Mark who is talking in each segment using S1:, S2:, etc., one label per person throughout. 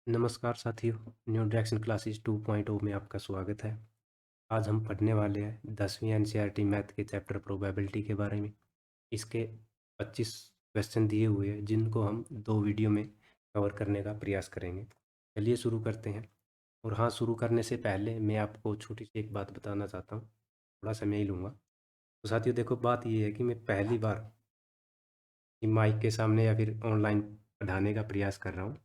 S1: नमस्कार साथियों, new direction classes 2.0 में आपका स्वागत है। आज हम पढ़ने वाले हैं 10वीं एनसीईआरटी मैथ के चैप्टर प्रोबेबिलिटी के बारे में। इसके 25 क्वेश्चन दिए हुए हैं जिनको हम 2 वीडियो में कवर करने का प्रयास करेंगे। चलिए शुरू करते हैं। और हाँ, शुरू करने से पहले मैं आपको छोटी सी एक बात बताना चाहता हूँ, थोड़ा समय ही लूँगा। तो साथियों देखो, बात ये है कि मैं पहली बार कि माइक के सामने या फिर ऑनलाइन पढ़ाने का प्रयास कर रहा हूँ।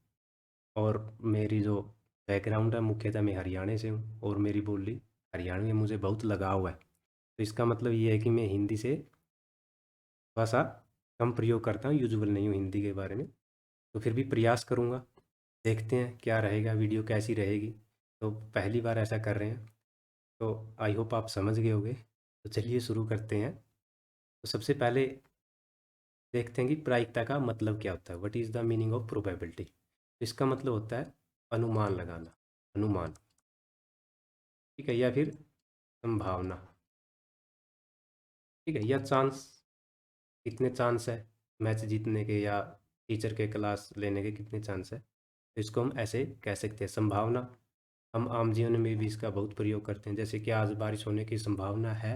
S1: और मेरी जो बैकग्राउंड है, मुख्यतः मैं हरियाणा से हूँ और मेरी बोली हरियाणवी में मुझे बहुत लगाव है। तो इसका मतलब ये है कि मैं हिंदी से थोड़ा सा कम प्रयोग करता हूँ, यूजुअल नहीं हूँ हिंदी के बारे में। तो फिर भी प्रयास करूँगा, देखते हैं क्या रहेगा, वीडियो कैसी रहेगी। तो पहली बार ऐसा कर रहे हैं, तो आई होप आप समझ गए होंगे। तो चलिए शुरू करते हैं। तो सबसे पहले देखते हैं कि प्रायिकता का मतलब क्या होता है। What is the meaning of probability. इसका मतलब होता है अनुमान लगाना, अनुमान, ठीक है, या फिर संभावना, ठीक है, या चांस, कितने चांस है मैच जीतने के या टीचर के क्लास लेने के कितने चांस है। तो इसको हम ऐसे कह सकते हैं संभावना। हम आम जीवन में भी इसका बहुत प्रयोग करते हैं, जैसे कि आज बारिश होने की संभावना है,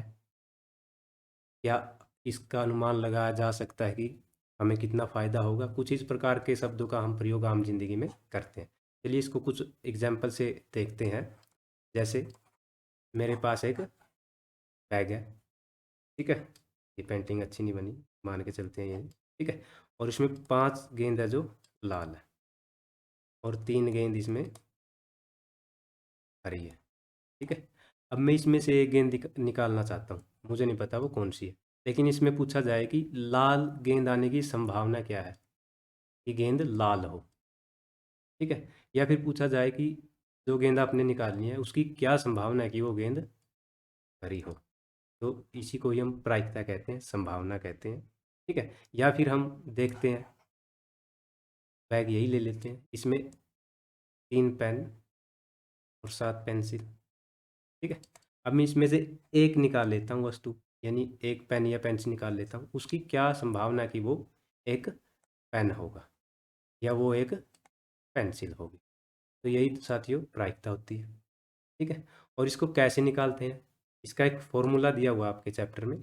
S1: या इसका अनुमान लगाया जा सकता है कि हमें कितना फ़ायदा होगा। कुछ इस प्रकार के शब्दों का हम प्रयोग आम जिंदगी में करते हैं। चलिए इसको कुछ एग्जाम्पल से देखते हैं। जैसे मेरे पास एक बैग है, ठीक है, ये पेंटिंग अच्छी नहीं बनी, मान के चलते हैं ये, ठीक है। और इसमें 5 गेंद है जो लाल है और 3 गेंद इसमें हरी है, ठीक है। अब मैं इसमें से एक गेंद निकालना चाहता हूँ, मुझे नहीं पता वो कौन सी है। लेकिन इसमें पूछा जाए कि लाल गेंद आने की संभावना क्या है, कि गेंद लाल हो, ठीक है। या फिर पूछा जाए कि जो गेंद आपने निकालनी है उसकी क्या संभावना है कि वो गेंद हरी हो। तो इसी को ही हम प्रायिकता कहते हैं, संभावना कहते हैं, ठीक है। या फिर हम देखते हैं, बैग यही ले लेते हैं, इसमें 3 पेन और 7 पेंसिल, ठीक है। अब मैं इसमें से एक निकाल लेता हूँ वस्तु, यानी एक पेन या पेंसिल निकाल लेता हूँ, उसकी क्या संभावना है कि वो एक पेन होगा या वो एक पेंसिल होगी। तो यही साथियों प्रायिकता होती है, ठीक है। और इसको कैसे निकालते हैं, इसका एक फॉर्मूला दिया हुआ आपके चैप्टर में,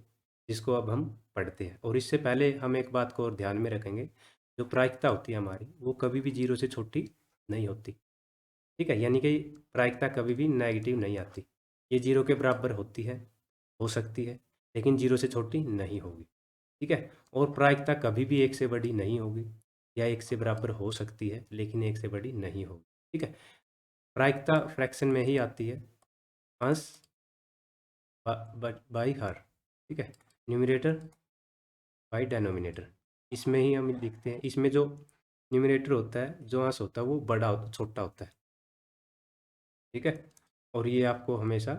S1: जिसको अब हम पढ़ते हैं। और इससे पहले हम एक बात को और ध्यान में रखेंगे, जो प्रायिकता होती है हमारी वो कभी भी 0 से छोटी नहीं होती, ठीक है। यानी कि प्रायिकता कभी भी नेगेटिव नहीं आती। ये 0 के बराबर होती है, हो सकती है, लेकिन 0 से छोटी नहीं होगी, ठीक है। और प्रायिकता कभी भी 1 से बड़ी नहीं होगी, या 1 से बराबर हो सकती है लेकिन 1 से बड़ी नहीं होगी, ठीक है। प्रायिकता फ्रैक्शन में ही आती है, अंश बाई हर, ठीक है, न्यूमरेटर बाई डेनोमिनेटर। इसमें ही हम लिखते हैं, इसमें जो न्यूमरेटर होता है, जो अंश होता है वो छोटा होता है, ठीक है। और ये आपको हमेशा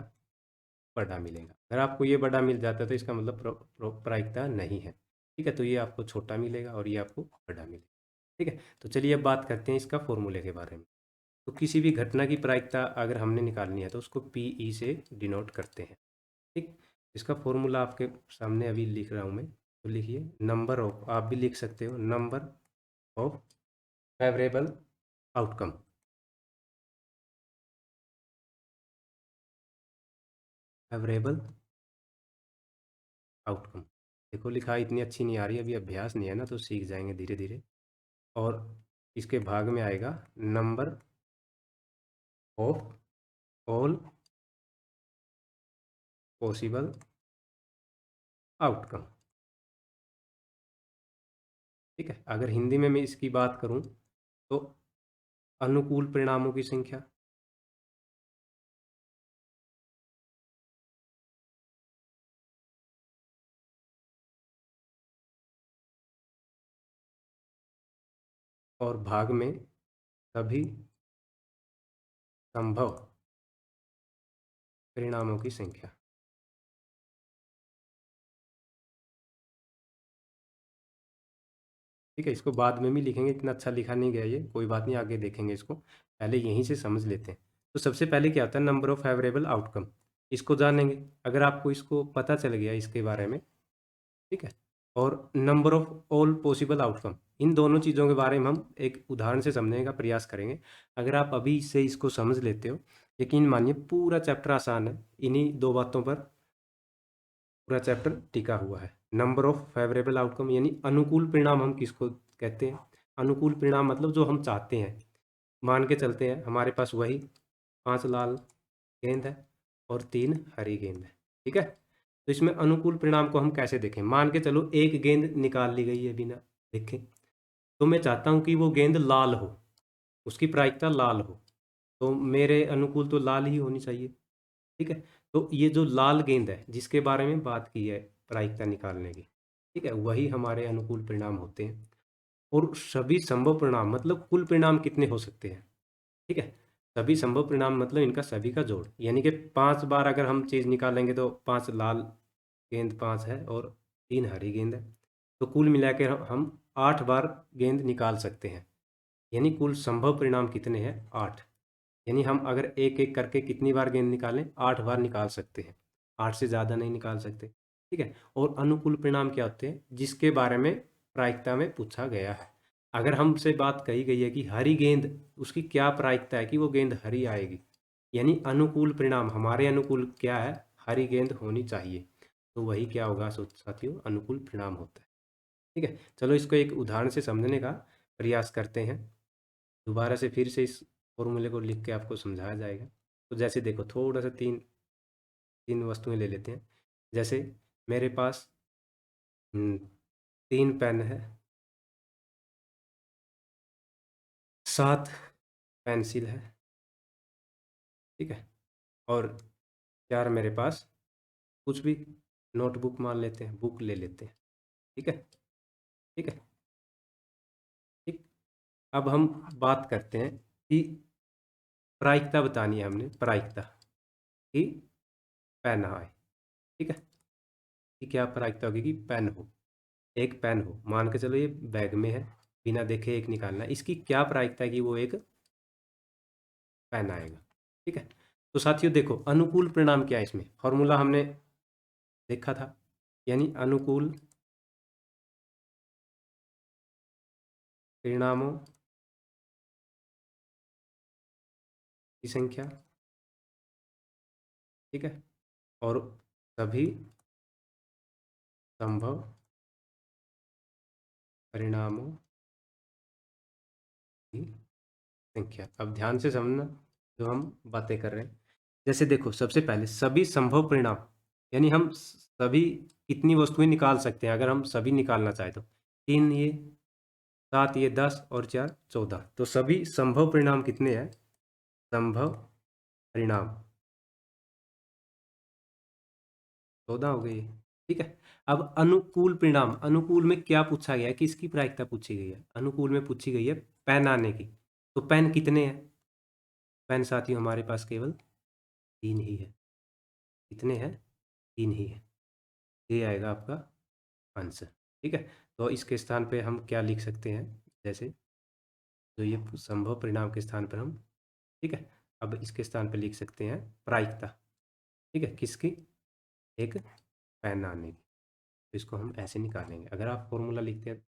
S1: बड़ा मिलेगा। अगर आपको ये बड़ा मिल जाता है तो इसका मतलब प्रायिकता नहीं है, ठीक है। तो ये आपको छोटा मिलेगा और ये आपको बड़ा मिलेगा, ठीक है। तो चलिए अब बात करते हैं इसका फॉर्मूले के बारे में। तो किसी भी घटना की प्रायिकता अगर हमने निकालनी है तो उसको पी से डिनोट करते हैं, ठीक। इसका फॉर्मूला आपके सामने अभी लिख रहा हूँ मैं, तो लिखिए नंबर ऑफ, आप भी लिख सकते हो, number of favourable outcome, favourable outcome. देखो लिखा इतनी अच्छी नहीं आ रही, अभी अभ्यास नहीं है ना, तो सीख जाएंगे धीरे धीरे। और इसके भाग में आएगा number of all possible outcome, ठीक है। अगर हिंदी में मैं इसकी बात करूं तो अनुकूल परिणामों की संख्या, और भाग में सभी संभव परिणामों की संख्या, ठीक है। इसको बाद में भी लिखेंगे, इतना अच्छा लिखा नहीं गया ये, कोई बात नहीं, आगे देखेंगे इसको, पहले यहीं से समझ लेते हैं। तो सबसे पहले क्या होता है, नंबर ऑफ फेवरेबल आउटकम, इसको जानेंगे। अगर आपको इसको पता चल गया इसके बारे में, ठीक है, और number of all possible outcome, इन दोनों चीज़ों के बारे में हम एक उदाहरण से समझने का प्रयास करेंगे। अगर आप अभी से इसको समझ लेते हो, यकीन मानिए पूरा चैप्टर आसान है, इन्हीं दो बातों पर पूरा चैप्टर टिका हुआ है। नंबर ऑफ फेवरेबल आउटकम यानी अनुकूल परिणाम हम किसको कहते हैं? अनुकूल परिणाम मतलब जो हम चाहते हैं। मान के चलते हैं हमारे पास वही 5 लाल गेंद है और 3 हरी गेंद है, ठीक है। तो इसमें अनुकूल परिणाम को हम कैसे देखें? मान के चलो एक गेंद निकाल ली गई है बिना देखें, तो मैं चाहता हूँ कि वो गेंद लाल हो, उसकी प्रायिकता लाल हो, तो मेरे अनुकूल तो लाल ही होनी चाहिए, ठीक है। तो ये जो लाल गेंद है जिसके बारे में बात की है प्रायिकता निकालने की, ठीक है, वही हमारे अनुकूल परिणाम होते हैं। और सभी संभव परिणाम मतलब कुल परिणाम कितने हो सकते हैं, ठीक है। सभी संभव परिणाम मतलब इनका सभी का जोड़, यानी कि 5 बार अगर हम चीज़ निकालेंगे तो 5 लाल गेंद 5 है और 3 हरी गेंद है, तो कुल मिलाकर हम 8 बार गेंद निकाल सकते हैं। यानी कुल संभव परिणाम कितने हैं? 8। यानी हम अगर एक एक करके कितनी बार गेंद निकालें? 8 बार निकाल सकते हैं, 8 से ज़्यादा नहीं निकाल सकते, ठीक है। और अनुकूल परिणाम क्या होते हैं? जिसके बारे में प्रायिकता में पूछा गया है। अगर हमसे बात कही गई है कि हरी गेंद, उसकी क्या प्रायिकता है कि वो गेंद हरी आएगी, यानी अनुकूल परिणाम हमारे अनुकूल क्या है? हरी गेंद होनी चाहिए, तो वही क्या होगा साथियों? अनुकूल परिणाम होता है, ठीक है। चलो इसको एक उदाहरण से समझने का प्रयास करते हैं। दोबारा से फिर से इस फॉर्मूले को लिख के आपको समझाया जाएगा। तो जैसे देखो थोड़ा सा तीन तीन वस्तुएं ले लेते हैं। जैसे मेरे पास 3 पेन है, 7 पेंसिल है, ठीक है, और 4 मेरे पास कुछ भी नोटबुक मान लेते हैं, बुक ले लेते हैं, ठीक है, ठीक है, ठीक। अब हम बात करते हैं कि प्रायिकता बतानी है हमने, प्रायिकता कि पेन आए, ठीक है, कि क्या प्रायिकता होगी कि पेन हो, एक पेन हो, मान के चलो ये बैग में है, बिना देखे एक निकालना है, इसकी क्या प्रायिकता है कि वो एक पेन आएगा, ठीक है। तो साथियों देखो अनुकूल परिणाम क्या है, इसमें फॉर्मूला हमने देखा था, यानी अनुकूल परिणामों की संख्या, ठीक है, और सभी संभव परिणामों की संख्या। अब ध्यान से समझना जो हम बातें कर रहे हैं। जैसे देखो सबसे पहले सभी संभव परिणाम, यानी हम सभी कितनी वस्तुएं निकाल सकते हैं अगर हम सभी निकालना चाहें तो? 3 ये, 7 ये, 10 और 4 14, तो सभी संभव परिणाम कितने हैं? संभव परिणाम 14 हो गए, ठीक है। अब अनुकूल परिणाम, अनुकूल में क्या पूछा गया है? किसकी प्रायिकता पूछी गई है? अनुकूल में पूछी गई है पेन आने की। तो पेन कितने हैं? पेन साथियों हमारे पास केवल 3 ही है। कितने हैं? 3 ही है। ये आएगा आपका आंसर, ठीक है। तो इसके स्थान पे हम क्या लिख सकते हैं? जैसे जो ये संभव परिणाम के स्थान पर हम, ठीक है, अब इसके स्थान पर लिख सकते हैं प्रायिकता, ठीक है, किसकी? एक पेन आने की। तो इसको हम ऐसे निकालेंगे, अगर आप फॉर्मूला लिखते हैं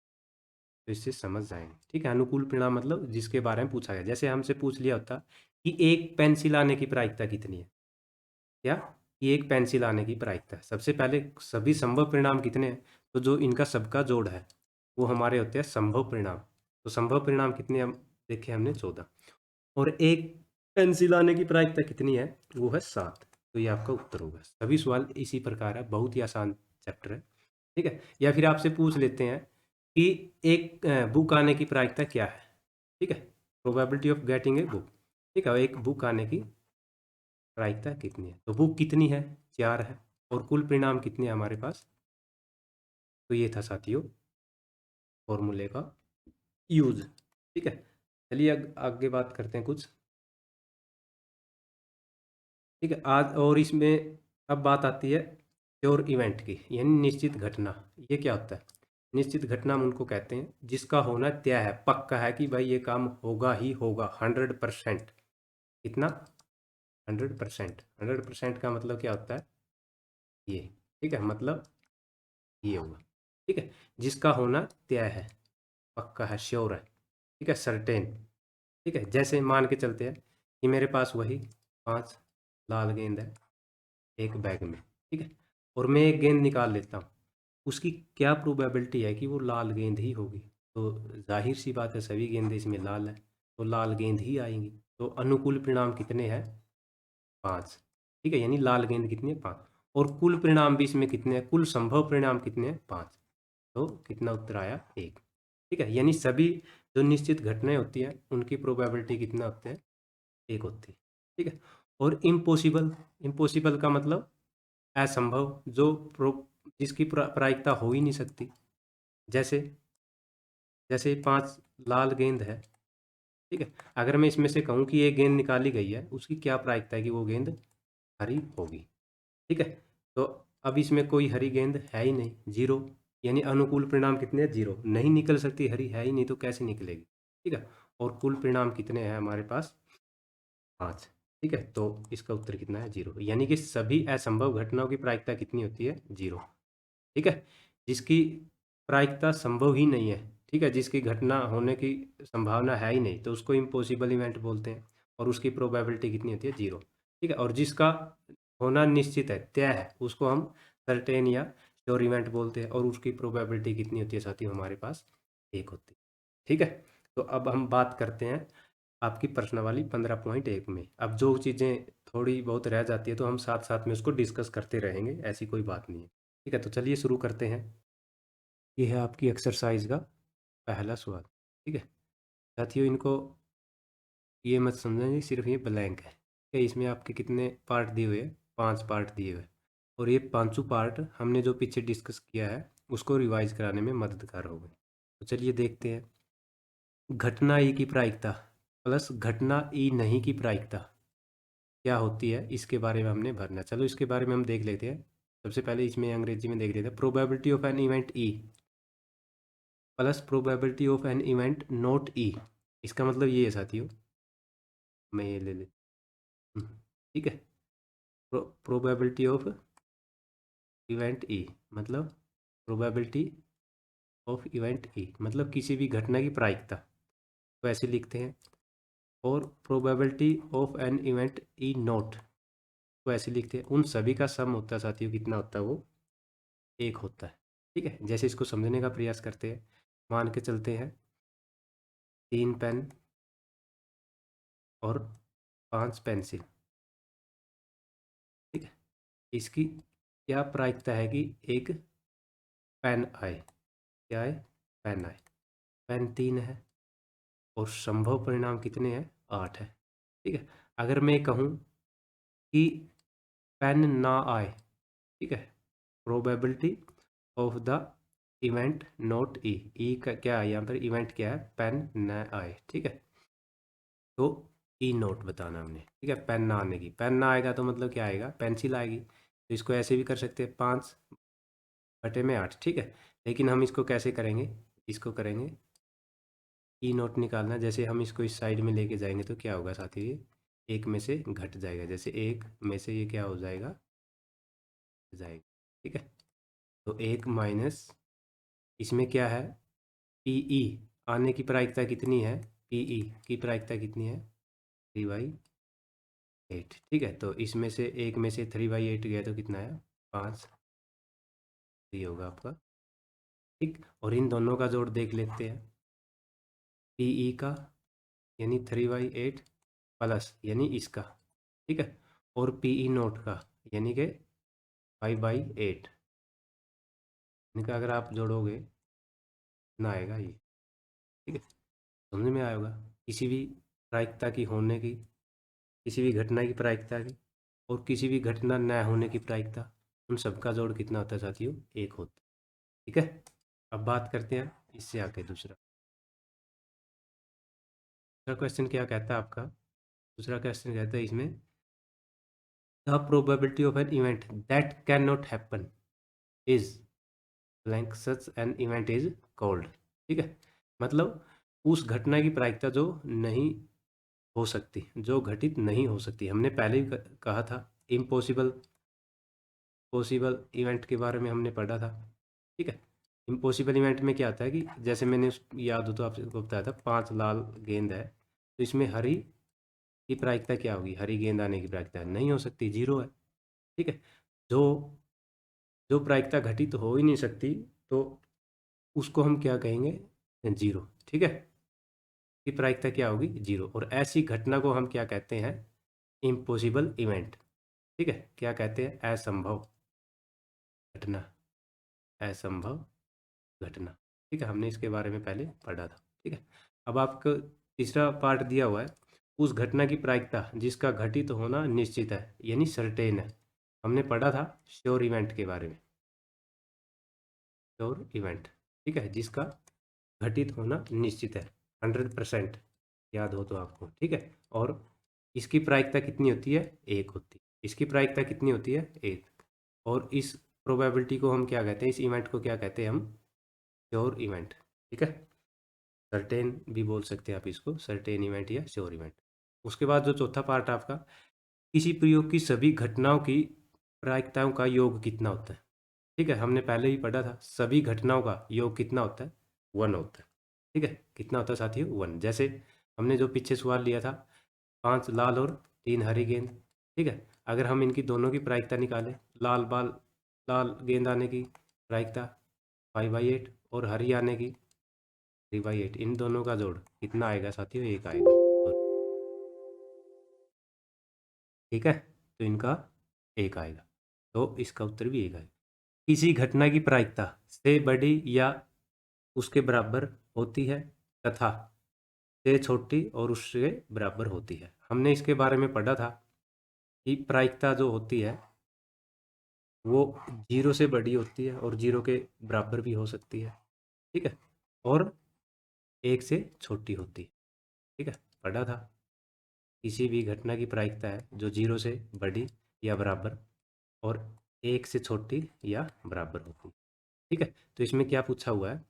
S1: तो इससे समझ जाएंगे, ठीक है। अनुकूल परिणाम मतलब जिसके बारे में पूछा गया, जैसे हमसे पूछ लिया होता कि एक पेंसिल आने की प्रायिकता कितनी है, क्या कि एक पेंसिल आने की प्रायिकता, सबसे पहले सभी संभव परिणाम कितने हैं? तो जो इनका सबका जोड़ है वो हमारे होते हैं संभव परिणाम। तो संभव परिणाम कितने हम देखे हमने? 14। और एक पेंसिल आने की प्रायिकता कितनी है? वो है 7। तो ये आपका उत्तर होगा। सभी सवाल इसी प्रकार है, बहुत ही आसान चैप्टर है, ठीक है। या फिर आपसे पूछ लेते हैं कि एक बुक आने की प्रायिकता क्या है, ठीक है, probability of getting a book, ठीक है, एक बुक आने की प्रायिकता कितनी है? तो बुक कितनी है? 4 है। और कुल परिणाम कितने हैं हमारे पास? तो ये था साथियों फॉर्मूले का यूज, ठीक है। चलिए आगे बात करते हैं कुछ, ठीक है। आज और इसमें अब बात आती है श्योर इवेंट की, यानी निश्चित घटना। ये क्या होता है? निश्चित घटना हम उनको कहते हैं जिसका होना तय है, पक्का है कि भाई ये काम होगा ही होगा 100%। कितना? 100%। 100% का मतलब क्या होता है? ये, ठीक है, मतलब ये होगा, ठीक है, जिसका होना तय है, पक्का है, श्योर है, ठीक है, सर्टेन। ठीक है, जैसे मान के चलते हैं कि मेरे पास वही 5 लाल गेंद है एक बैग में, ठीक है, और मैं एक गेंद निकाल लेता हूँ, उसकी क्या प्रोबेबिलिटी है कि वो लाल गेंद ही होगी? तो जाहिर सी बात है, सभी गेंदें इसमें लाल है, तो लाल गेंद ही आएंगी। तो अनुकूल परिणाम कितने हैं? 5। ठीक है, यानी लाल गेंद कितनी है? 5। और कुल परिणाम भी इसमें कितने हैं? कुल संभव परिणाम कितने हैं? 5। तो कितना उत्तर आया? 1। ठीक है, यानी सभी जो निश्चित घटनाएं होती हैं उनकी प्रोबेबिलिटी कितना होते हैं? 1 होती है। ठीक है, और इम्पॉसिबल, इम्पॉसिबल का मतलब असंभव, जो जिसकी प्रायिकता हो ही नहीं सकती। जैसे जैसे 5 लाल गेंद है, ठीक है, अगर मैं इसमें से कहूँ कि एक गेंद निकाली गई है, उसकी क्या प्रायिकता है कि वो गेंद हरी होगी? ठीक है, तो अब इसमें कोई हरी गेंद है ही नहीं, 0, यानी अनुकूल परिणाम कितने हैं? 0, नहीं निकल सकती, हरी है ही नहीं, तो कैसे निकलेगी? ठीक है, और कुल परिणाम कितने हैं हमारे पास? 5। ठीक है, तो इसका उत्तर कितना है? 0, यानी कि सभी असंभव घटनाओं की प्रायिकता कितनी होती है? 0। ठीक है, जिसकी प्रायिकता संभव ही नहीं है, ठीक है, जिसकी घटना होने की संभावना है ही नहीं, तो उसको इम्पॉसिबल इवेंट बोलते हैं, और उसकी प्रोबेबिलिटी कितनी होती है? 0। ठीक है, और जिसका होना निश्चित है, तय है, उसको हम सर्टेन या श्योर इवेंट बोलते हैं, और उसकी प्रोबेबिलिटी कितनी होती है साथियों? हमारे पास 1 होती है। ठीक है, तो अब हम बात करते हैं आपकी प्रश्न वाली 15.1 में। अब जो चीज़ें थोड़ी बहुत रह जाती है तो हम साथ साथ में उसको डिस्कस करते रहेंगे, ऐसी कोई बात नहीं है। ठीक है, तो चलिए शुरू करते हैं। ये है आपकी एक्सरसाइज का पहला सवाल। ठीक है साथियों, इनको ये मत समझना कि सिर्फ ये ब्लैंक है। ठीक है, इसमें आपके कितने पार्ट दिए हुए हैं? 5 पार्ट दिए हुए हैं, और ये पांचों पार्ट हमने जो पीछे डिस्कस किया है उसको रिवाइज कराने में मददगार होंगे। तो चलिए देखते हैं। घटना ई की प्रायिकता प्लस घटना ई नहीं की प्रायिकता क्या होती है, इसके बारे में हमने भरना। चलो इसके बारे में हम देख लेते हैं। सबसे पहले इसमें अंग्रेजी में देख लेते हैं। Probability of an event E plus probability of an event not E. इसका मतलब ये है साथियों, मैं ये ले ले ठीक है, प्रोबेबिलिटी ऑफ इवेंट ई मतलब प्रोबेबिलिटी ऑफ इवेंट ई मतलब किसी भी घटना की प्रायिकता को ऐसे लिखते हैं, और probability of an event E not को ऐसे लिखते हैं। उन सभी का सम होता है साथियों, कितना होता है वो? 1 होता है। ठीक है, जैसे इसको समझने का प्रयास करते हैं। मान के चलते हैं 3 पेन और 5 पेंसिल। ठीक है, इसकी क्या प्रायिकता है कि एक पेन आए? क्या आए? पेन आए। पेन 3 है, और संभव परिणाम कितने हैं? 8 है। ठीक है, अगर मैं कहूँ कि पेन ना आए, ठीक है, probability of the event not E, E का क्या है यहाँ पर? इवेंट क्या है? पेन न आए। ठीक है, तो ई नोट बताना हमने। ठीक है, पेन ना आने की, पेन ना आएगा तो मतलब क्या आएगा? पेंसिल आएगी। तो इसको ऐसे भी कर सकते हैं, 5/8। ठीक है, लेकिन हम इसको कैसे करेंगे? इसको करेंगे ई नोट निकालना, जैसे हम इसको इस साइड में लेके जाएंगे तो क्या होगा साथियों? ये एक में से घट जाएगा, जैसे एक में से ये क्या हो जाएगा? जाएगा। ठीक है, तो 1 माइनस, इसमें क्या है? पीई आने की प्रायिकता कितनी है? पीई की प्रायिकता कितनी है? 3/8। ठीक है, तो इसमें से एक में से 3/8 गया तो कितना है? 5। ये होगा आपका। ठीक, और इन दोनों का जोड़ देख लेते हैं। पीई का यानी 3/8 प्लस यानी इसका, ठीक है, और पीई नोट का यानी कि 5/8, इनका अगर आप जोड़ोगे ना आएगा ये। ठीक है, समझ में आएगा? किसी भी प्रायिकता की होने की, किसी भी घटना की प्रायिकता की, और किसी भी घटना न होने की प्रायिकता, उन सबका जोड़ कितना होता है साथियों? 1 होता है। ठीक है, अब बात करते हैं इससे आगे। दूसरा दूसरा क्वेश्चन क्या कहता है आपका? दूसरा क्वेश्चन कहता है इसमें, the probability of an event that can not happen is blank such an event is called. ठीक है, मतलब उस घटना की प्रायिकता जो नहीं हो सकती, जो घटित नहीं हो सकती। हमने पहले ही कहा था, इम्पॉसिबल पॉसिबल इवेंट के बारे में हमने पढ़ा था। ठीक है, इम्पॉसिबल इवेंट में क्या होता है कि जैसे मैंने याद हो तो आपको बताया था 5 लाल गेंद है, तो इसमें हरी की प्रायिकता क्या होगी, हरी गेंद आने की प्रायिकता नहीं हो सकती, 0 है। ठीक है, जो जो प्रायिकता घटित हो ही नहीं सकती, तो उसको हम क्या कहेंगे, 0। ठीक है, की प्रायिकता क्या होगी, 0, और ऐसी घटना को हम क्या कहते हैं, इम्पॉसिबल इवेंट। ठीक है, क्या कहते हैं, असंभव घटना, असंभव घटना। ठीक है, हमने इसके बारे में पहले पढ़ा था। ठीक है, अब आपको तीसरा पार्ट दिया हुआ है, उस घटना की प्रायिकता जिसका घटित होना निश्चित है, यानी सर्टेन है। हमने पढ़ा था श्योर इवेंट के बारे में, श्योर इवेंट। ठीक है, जिसका घटित होना निश्चित है, 100% याद हो तो आपको। ठीक है, और इसकी प्रायिकता कितनी होती है, 1 होती है। इसकी प्रायिकता कितनी होती है, 1। और इस प्रोबेबिलिटी को हम क्या कहते हैं, इस इवेंट को क्या कहते हैं हम, श्योर इवेंट। ठीक है, सर्टेन भी बोल सकते हैं आप इसको, सर्टेन इवेंट या श्योर इवेंट। उसके बाद जो चौथा पार्ट आपका, किसी प्रयोग की सभी घटनाओं की प्रायिकताओं का योग कितना होता है। ठीक है, हमने पहले ही पढ़ा था, सभी घटनाओं का योग कितना होता है, 1 होता है। ठीक है, कितना होता है साथियों, 1। जैसे हमने जो पीछे सवाल लिया था, 5 लाल और 3 हरी गेंद। ठीक है, अगर हम इनकी दोनों की प्रायिकता निकालें, लाल गेंद आने की प्रायिकता 5/8 और हरी आने की 3/8, इन दोनों का जोड़ कितना आएगा साथियों, 1 आएगा। तो ठीक है, तो इनका 1 आएगा, तो इसका उत्तर भी 1 आएगा। किसी घटना की प्रायिकता से बड़ी या उसके बराबर होती है तथा से छोटी और उससे बराबर होती है। हमने इसके बारे में पढ़ा था कि प्रायिकता जो होती है वो 0 से बड़ी होती है और 0 के बराबर भी हो सकती है। ठीक है, और 1 से छोटी होती है। ठीक है, पढ़ा था, किसी भी घटना की प्रायिकता है जो 0 से बड़ी या बराबर और 1 से छोटी या बराबर होती है। ठीक है, तो इसमें क्या पूछा हुआ है,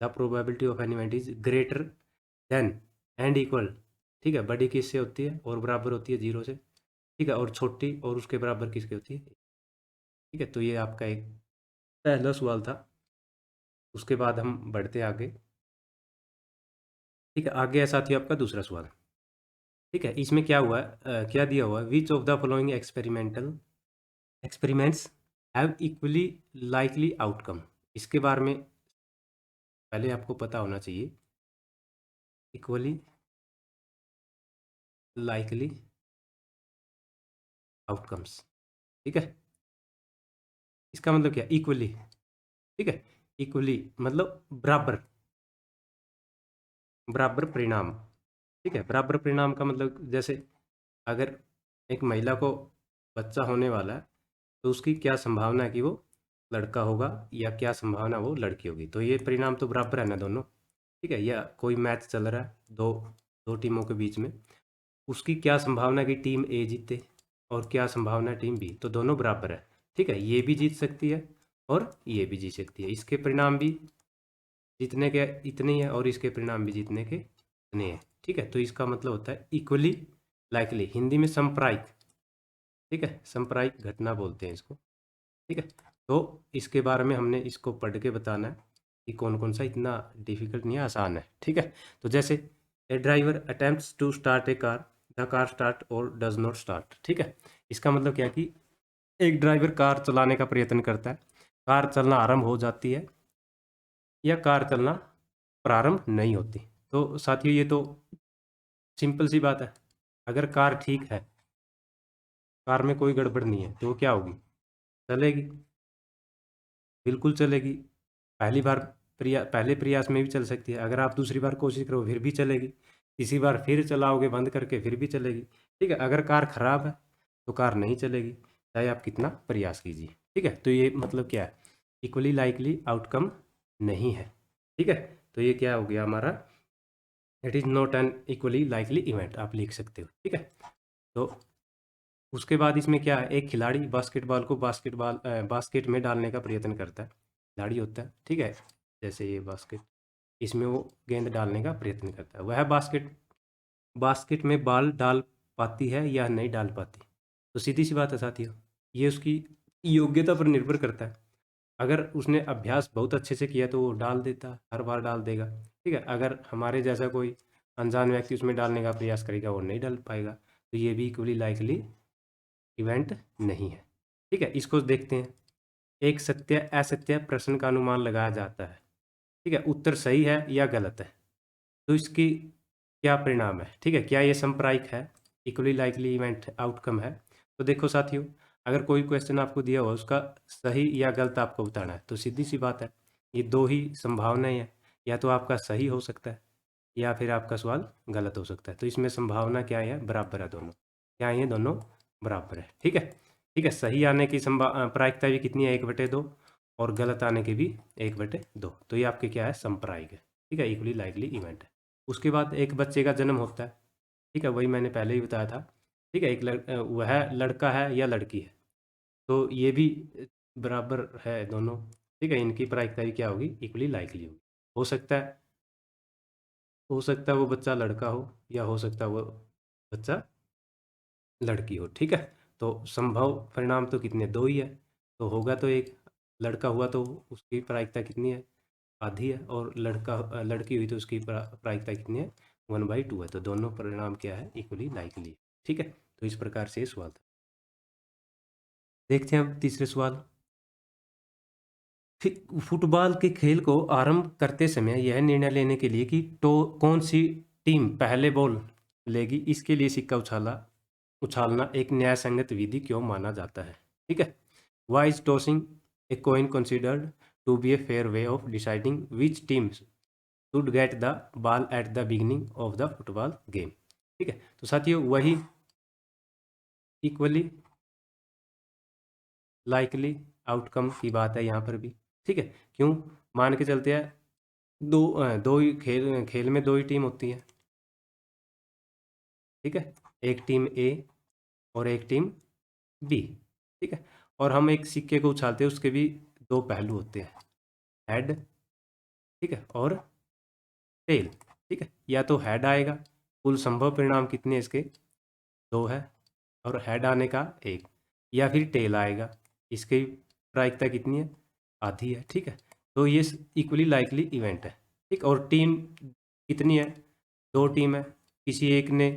S1: the probability of an event is greater than and equal. ठीक है, बड़ी किससे होती है और बराबर होती है 0 से। ठीक है, और छोटी और उसके बराबर किसकी होती है। ठीक है, तो ये आपका एक पहला सवाल था। उसके बाद हम बढ़ते आगे। ठीक है, आगे है साथियों आपका दूसरा सवाल। ठीक है, इसमें क्या हुआ है, क्या दिया हुआ है, which of the following experiments have equally likely outcome. इसके बारे में पहले आपको पता होना चाहिए, इक्वली लाइकली आउटकम्स। ठीक है, इसका मतलब क्या, इक्वली। ठीक है, इक्वली मतलब बराबर, बराबर परिणाम। ठीक है, बराबर परिणाम का मतलब जैसे अगर एक महिला को बच्चा होने वाला है, तो उसकी क्या संभावना है कि वो लड़का होगा या क्या संभावना वो लड़की होगी, तो ये परिणाम तो बराबर है ना दोनों। ठीक है, या कोई मैच चल रहा है दो दो टीमों के बीच में, उसकी क्या संभावना कि टीम ए जीते और क्या संभावना टीम बी, तो दोनों बराबर है। ठीक है, ये भी जीत सकती है और ये भी जीत सकती है, इसके परिणाम भी जीतने के इतने ही है और इसके परिणाम भी जीतने के इतने हैं। ठीक है, तो इसका मतलब होता है इक्वली लाइकली, हिंदी में संप्रायिक। ठीक है, संप्रायिक घटना बोलते हैं इसको। ठीक है, तो इसके बारे में हमने इसको पढ़ के बताना है कि कौन कौन सा, इतना डिफिकल्ट नहीं है, आसान है। ठीक है, तो जैसे a driver attempts to start a car, the car start और डज नॉट स्टार्ट। ठीक है, इसका मतलब क्या है कि एक ड्राइवर कार चलाने का प्रयत्न करता है, कार चलना आरंभ हो जाती है या कार चलना प्रारंभ नहीं होती। तो साथियों ये तो सिंपल सी बात है, अगर कार ठीक है, कार में कोई गड़बड़ नहीं है, तो वो क्या होगी, चलेगी, बिल्कुल चलेगी। पहले प्रयास में भी चल सकती है, अगर आप दूसरी बार कोशिश करो फिर भी चलेगी, तीसरी बार फिर चलाओगे बंद करके फिर भी चलेगी। ठीक है, अगर कार खराब है तो कार नहीं चलेगी, चाहे आप कितना प्रयास कीजिए। ठीक है, तो ये मतलब क्या है, इक्वली लाइकली आउटकम नहीं है। ठीक है, तो ये क्या हो गया हमारा, it is not an equally likely event, आप लिख सकते हो। ठीक है, तो उसके बाद इसमें क्या है, एक खिलाड़ी बास्केटबॉल को बास्केट में डालने का प्रयत्न करता है, खिलाड़ी होता है। ठीक है, जैसे ये बास्केट, इसमें वो गेंद डालने का प्रयत्न करता है, वह बास्केट बास्केट में बॉल डाल पाती है या नहीं डाल पाती। तो सीधी सी बात है साथियों, ये उसकी योग्यता पर निर्भर करता है। अगर उसने अभ्यास बहुत अच्छे से किया तो वो डाल देता, हर बार डाल देगा, ठीक है। अगर हमारे जैसा कोई अनजान व्यक्ति उसमें डालने का प्रयास करेगा, वो नहीं डाल पाएगा, तो ये भी इक्वली लाइकली इवेंट नहीं है, ठीक है। इसको देखते हैं। एक सत्य असत्य प्रश्न का अनुमान लगाया जाता है, ठीक है, उत्तर सही है या गलत है, तो इसकी क्या परिणाम है, ठीक है, क्या ये सांप्रदायिक है, इक्वली लाइकली इवेंट आउटकम है। तो देखो साथियों, अगर कोई क्वेश्चन आपको दिया हुआ उसका सही या गलत आपको बताना है, तो सीधी सी बात है, ये दो ही संभावनाएं हैं, या तो आपका सही हो सकता है या फिर आपका सवाल गलत हो सकता है। तो इसमें संभावना क्या है, बराबर है दोनों, क्या है, ये दोनों बराबर है, ठीक है। ठीक है, सही आने की प्रायिकता भी कितनी है, 1/2, और गलत आने की भी 1/2। तो ये आपके क्या है, संप्रायिक है, ठीक है, इक्वली लाइकली इवेंट है। उसके बाद एक बच्चे का जन्म होता है, ठीक है, वही मैंने पहले ही बताया था, ठीक है, वह लड़का है या लड़की है, तो ये भी बराबर है दोनों, ठीक है। इनकी प्रायिकता भी क्या होगी, इक्वली लाइकली होगी। हो सकता है हो सकता है वो बच्चा लड़का हो, या हो सकता है वो बच्चा लड़की हो, ठीक है। तो संभव परिणाम तो कितने, दो ही है, तो होगा तो एक, लड़का हुआ तो उसकी प्रायिकता कितनी है, आधी है, और लड़की हुई तो उसकी प्रायिकता कितनी है, 1/2 है। तो दोनों परिणाम क्या है, इक्वली लाइकली, ठीक है। तो इस प्रकार से ये सवाल था। देखते हैं अब तीसरे सवाल। फुटबॉल के खेल को आरंभ करते समय यह निर्णय लेने के लिए कि तो कौन सी टीम पहले बॉल लेगी, इसके लिए सिक्का उछालना एक न्यायसंगत विधि क्यों माना जाता है, ठीक है। Why is tossing a coin considered to be a fair way of deciding which teams should get the ball at the beginning of the football game, ठीक है। तो साथियों, वही इक्वली लाइकली आउटकम की बात है यहाँ पर भी, ठीक है। क्यों, मान के चलते हैं, दो ही खेल खेल में दो ही टीम होती है, ठीक है, एक टीम ए और एक टीम बी, ठीक है। और हम एक सिक्के को उछालते हैं, उसके भी दो पहलू होते हैं, हेड, ठीक है, और टेल, ठीक है। या तो हेड आएगा, कुल संभव परिणाम कितने इसके, दो है, और हेड आने का एक, या फिर टेल आएगा, इसकी प्रायिकता कितनी है, आधी है, ठीक है। तो ये इक्वली लाइकली इवेंट है, ठीक। और टीम कितनी है, दो टीम है, किसी एक ने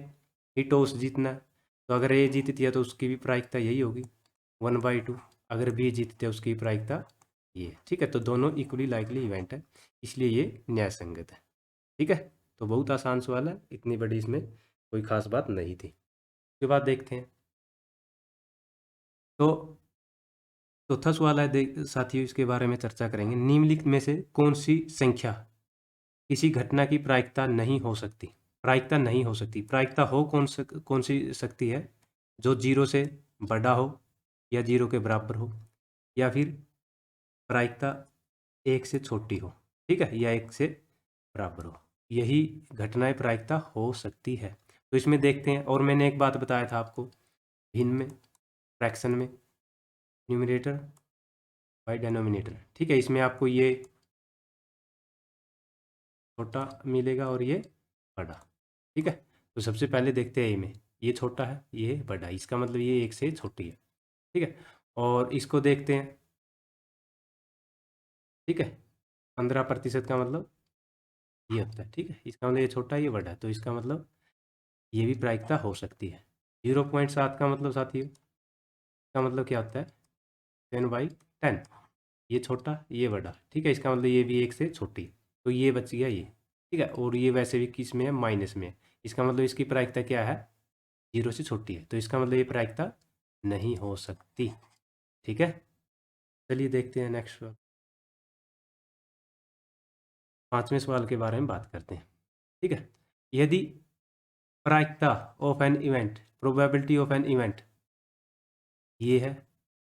S1: ही टॉस जीतना है, तो अगर ए जीतती है तो उसकी भी प्रायिकता यही होगी, 1/2। अगर बी जीतते हैं उसकी प्रायिकता ये, ठीक है। तो दोनों इक्वली लाइकली इवेंट है, इसलिए ये न्यायसंगत है, ठीक है। तो बहुत आसान सवाल है, इतनी बड़ी इसमें कोई खास बात नहीं थी। उसके बाद देखते हैं, तो चौथा सवाल है, देख साथियों, इसके बारे में चर्चा करेंगे। निम्नलिखित में से कौन सी संख्या किसी घटना की प्रायिकता नहीं हो सकती, प्रायिकता नहीं हो सकती, प्रायिकता हो कौन सी सकती है, जो 0 से बड़ा हो, या 0 के बराबर हो, या फिर प्रायिकता 1 से छोटी हो, ठीक है, या 1 से बराबर हो, यही घटनाएं प्रायिकता हो सकती है। तो इसमें देखते हैं, और मैंने एक बात बताया था आपको, भिन्न में, फ्रैक्शन में, न्यूमरेटर बाय डेनोमिनेटर, ठीक है। इसमें आपको ये छोटा मिलेगा और ये बड़ा, ठीक है। तो सबसे पहले देखते हैं ए में, ये छोटा है, ये बड़ा है, इसका मतलब ये 1 से छोटी है, ठीक है। और इसको देखते हैं, ठीक है, 15% का मतलब ये होता है, ठीक है, इसका मतलब ये छोटा है, ये बड़ा है, तो इसका मतलब ये भी प्रायिकता हो सकती है। 0.7 का मतलब साथियों, इसका मतलब क्या होता है, 10/10, ये छोटा ये बड़ा, ठीक है, इसका मतलब ये भी 1 से छोटी, तो ये बच गया ये, ठीक है। और ये वैसे भी किस में है, माइनस में है, इसका मतलब इसकी प्रायिकता क्या है, 0 से छोटी है, तो इसका मतलब ये प्रायिकता नहीं हो सकती, ठीक है। चलिए देखते हैं नेक्स्ट सवाल, पांचवें सवाल के बारे में बात करते हैं, ठीक है। यदि प्रायिकता of an event, probability of an event ये है,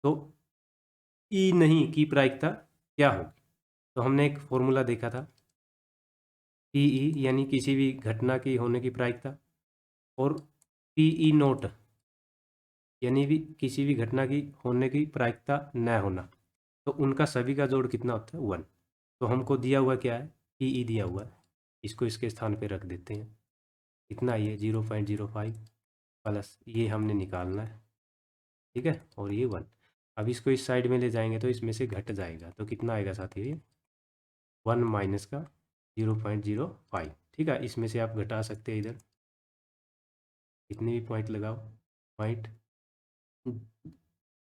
S1: तो ई नहीं की प्रायिकता क्या होगी। तो हमने एक फॉर्मूला देखा था, पी ई यानी किसी भी घटना की होने की प्रायिकता, और पी ई नोट यानी भी किसी भी घटना की होने की प्रायिकता न होना, तो उनका सभी का जोड़ कितना होता है, 1। तो हमको दिया हुआ क्या है, पी ई दिया हुआ है, इसको इसके स्थान पे रख देते हैं, कितना ये 0.05 प्लस ये हमने निकालना है, ठीक है, और ये 1। अब इसको इस साइड में ले जाएंगे तो इसमें से घट जाएगा, तो कितना आएगा साथियों ये 1 माइनस का 0.05। ठीक है, इसमें से आप घटा सकते हैं इधर कितने भी पॉइंट लगाओ, पॉइंट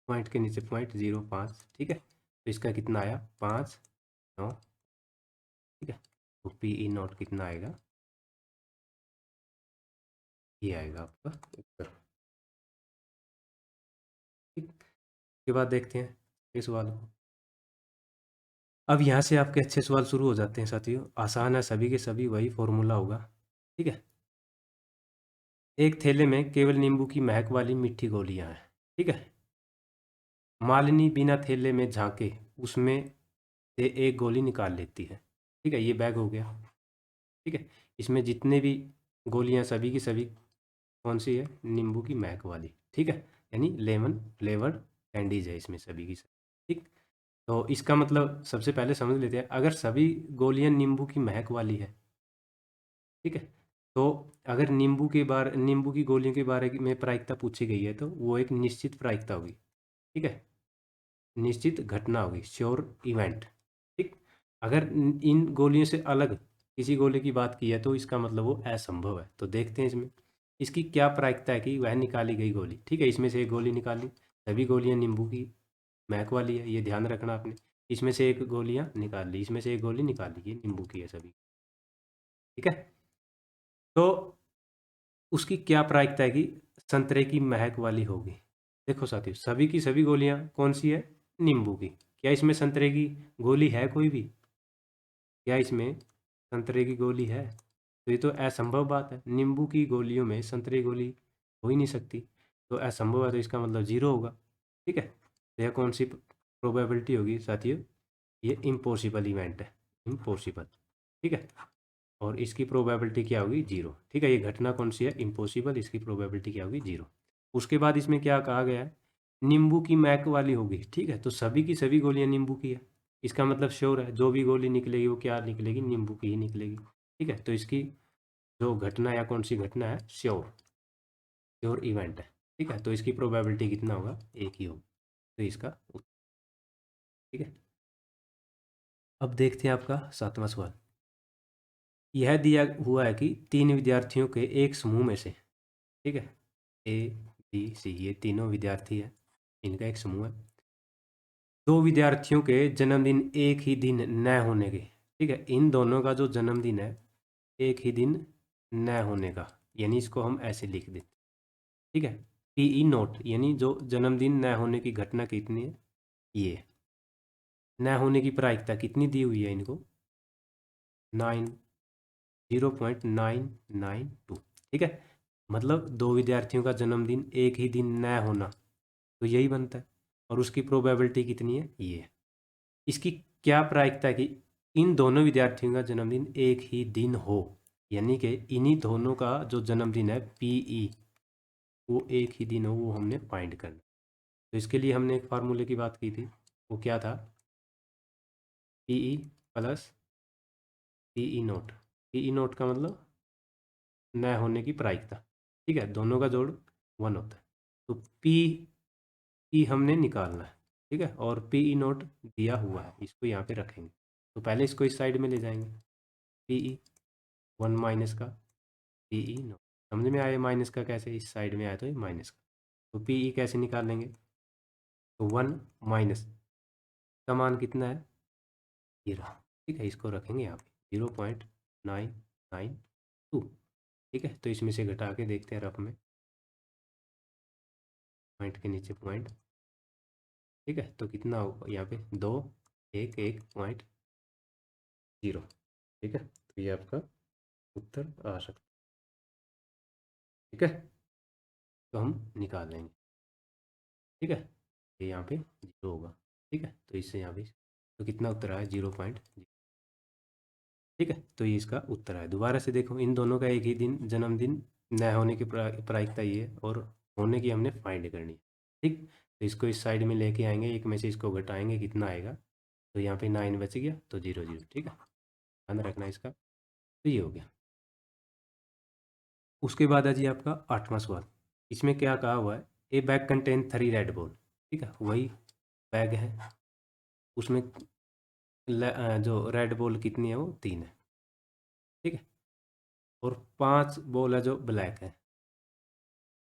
S1: पॉइंट के नीचे 0.05। ठीक है, तो इसका कितना आया 5.9। ठीक है, तो पी ई नॉट कितना आएगा, ये आएगा आपका उत्तर। ठीक, के बाद देखते हैं इस सवाल को। अब यहाँ से आपके अच्छे सवाल शुरू हो जाते हैं साथियों, आसान है सभी के सभी, वही फॉर्मूला होगा। ठीक है, एक थैले में केवल नींबू की महक वाली मीठी गोलियां हैं। ठीक है, मालिनी बिना थैले में झांके उसमें से एक गोली निकाल लेती है। ठीक है, ये बैग हो गया। ठीक है, इसमें जितने भी गोलियां सभी की सभी कौन सी है, नींबू की महक वाली। ठीक है, यानी लेमन फ्लेवर्ड कैंडीज है इसमें सभी की सभी। ठीक, तो इसका मतलब सबसे पहले समझ लेते हैं, अगर सभी गोलियां नींबू की महक वाली है, ठीक है, तो अगर नींबू की गोलियों के बारे में प्रायिकता पूछी गई है तो वो एक निश्चित प्रायिकता होगी। ठीक है, निश्चित घटना होगी, श्योर इवेंट। ठीक, अगर इन गोलियों से अलग किसी गोली की बात की है तो इसका मतलब वो असंभव है। तो देखते हैं इसमें इसकी क्या प्रायिकता है कि वह निकाली गई गोली। ठीक है, इसमें से एक गोली निकाली, सभी गोलियां नींबू की महक वाली है, ये ध्यान रखना आपने। इसमें से एक गोलियां निकाल ली, इसमें से एक गोली निकाल ली, ये नींबू की है सभी। ठीक है, तो उसकी क्या प्रायिकता है कि संतरे की महक वाली होगी। देखो साथियों, सभी की सभी गोलियां कौन सी है, नींबू की। क्या इसमें संतरे की गोली है कोई भी, क्या इसमें संतरे की गोली है, तो ये तो असंभव बात है, नींबू की गोलियों में संतरे की गोली हो ही नहीं सकती, तो असंभव है, तो इसका मतलब जीरो होगा। ठीक है, तो यह कौन सी प्रोबेबिलिटी होगी साथियों, ये इम्पॉसिबल इवेंट है, इम्पॉसिबल। ठीक है, और इसकी प्रोबेबिलिटी क्या होगी जीरो। ठीक है, ये घटना कौन सी है, इम्पॉसिबल, इसकी प्रोबेबिलिटी क्या होगी जीरो। उसके बाद इसमें क्या कहा गया है, नींबू की मैक वाली होगी। ठीक है, तो सभी की सभी गोलियां नींबू की है, इसका मतलब श्योर है जो भी गोली निकलेगी वो क्या निकलेगी, नींबू की ही निकलेगी। ठीक है, तो इसकी जो घटना या कौन सी घटना है, श्योर, श्योर इवेंट है। ठीक है, तो इसकी प्रोबेबिलिटी कितना होगा, एक ही होगा, तो इसका ठीक है। अब देखते हैं आपका 7वां सवाल। यह दिया हुआ है कि 3 विद्यार्थियों के एक समूह में से, ठीक है, ए बी सी, ये तीनों विद्यार्थी है, इनका एक समूह है। 2 विद्यार्थियों के जन्मदिन एक ही दिन न होने के, ठीक है, इन दोनों का जो जन्मदिन है एक ही दिन न होने का, यानी इसको हम ऐसे लिख देते। ठीक है, पीई नोट यानी जो जन्मदिन न होने की घटना कितनी है, ये न होने की प्रायिकता कितनी दी हुई है इनको, 9, 0.992। ठीक है, मतलब 2 विद्यार्थियों का जन्मदिन एक ही दिन न होना, तो यही बनता है, और उसकी प्रोबेबिलिटी कितनी है, ये है। इसकी क्या प्रायिकता है कि इन दोनों विद्यार्थियों का जन्मदिन एक ही दिन हो, यानी कि इन्हीं दोनों का जो जन्मदिन है पीई वो एक ही दिन हो, वो हमने फाइंड करना। तो इसके लिए हमने एक फार्मूले की बात की थी, वो क्या था, PE plus PE note. PE note का मतलब न होने की प्रायिकता। ठीक है, दोनों का जोड़ 1 होता है, तो पी ई हमने निकालना है। ठीक है, और पी ई नोट दिया हुआ है, इसको यहाँ पे रखेंगे, तो पहले इसको इस साइड में ले जाएंगे, पी ई 1 माइनस का पी ई नोट, समझ में आया माइनस का कैसे, इस साइड में आया तो ये माइनस का, तो पी ई कैसे निकालेंगे, तो 1 माइनस का मान कितना है, ये रहा। ठीक है, इसको रखेंगे यहाँ पे 0.992। ठीक है, तो इसमें से घटा के देखते हैं रफ में, पॉइंट के नीचे पॉइंट। ठीक है, तो कितना होगा यहाँ पे 2, 1, 1.0। ठीक है, तो ये आपका उत्तर आ सकता है। ठीक है, तो हम निकाल लेंगे। ठीक है, ये यहाँ पे 0 होगा। ठीक है, तो इससे यहाँ पे तो कितना उत्तर आया 0.0। ठीक है, तो ये इसका उत्तर है। दोबारा से देखो, इन दोनों का एक ही दिन जन्मदिन न होने की प्रायिकता ये है, और होने की हमने फाइंड करनी है। ठीक, तो इसको इस साइड में लेके आएंगे, एक में से इसको घटाएंगे, कितना आएगा, तो यहाँ पे 9 बच गया, तो 0 0। ठीक है, ध्यान रखना इसका, तो ये हो गया। उसके बाद है जी आपका 8वां सवाल। इसमें क्या कहा हुआ है, ए बैग कंटेन 3 रेड बॉल। ठीक है, वही बैग है, उसमें जो रेड बॉल कितनी है वो 3 है, ठीक है। और 5 बॉल है जो ब्लैक है,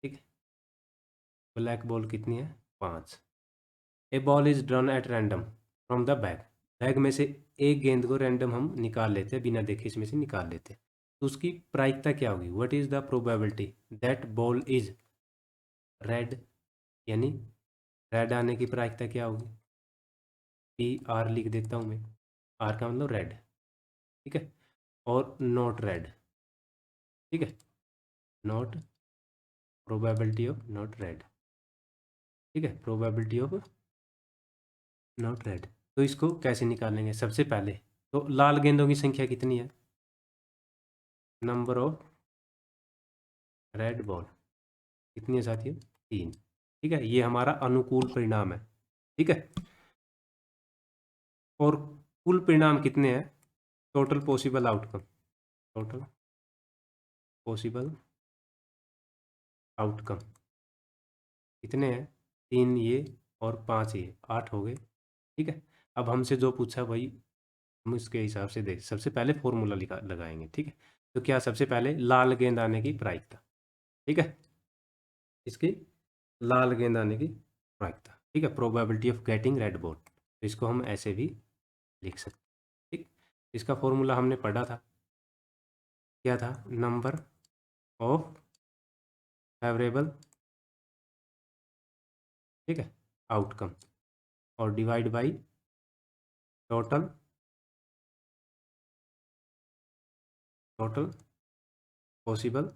S1: ठीक है। ब्लैक बॉल कितनी है? 5। A ball is drawn at random from the bag. Bag में से एक गेंद को रैंडम हम निकाल लेते हैं, बिना देखे इसमें से निकाल लेते हैं। तो उसकी प्रायिकता क्या होगी? What is the probability that ball is red, यानी रेड आने की प्रायिकता क्या होगी? पी आर लिख देता हूँ मैं, आर का मतलब रेड, ठीक है। और नॉट रेड, ठीक है, not, probability of not red, ठीक है, प्रोबेबिलिटी ऑफ नॉट रेड। तो इसको कैसे निकालेंगे? सबसे पहले तो लाल गेंदों की संख्या कितनी है? नंबर ऑफ रेड बॉल कितनी है साथियों? 3, ठीक है। ये हमारा अनुकूल परिणाम है, ठीक है। और कुल परिणाम कितने हैं? Total possible outcome, total possible outcome कितने हैं? 3 ये और 5 ये, 8 हो गए, ठीक है। अब हमसे जो पूछा भाई, हम इसके हिसाब से देख, सबसे पहले फॉर्मूला लिखा लगाएंगे, ठीक है। तो क्या, सबसे पहले लाल गेंद आने की प्रायिकता, ठीक है, इसकी लाल गेंद आने की प्रायिकता, ठीक है, probability of getting red ball. तो इसको हम ऐसे भी लिख सकते हैं, ठीक। इसका फॉर्मूला हमने पढ़ा था, क्या था? नंबर ऑफ फेवरेबल, ठीक है, आउटकम, और divide by total, total possible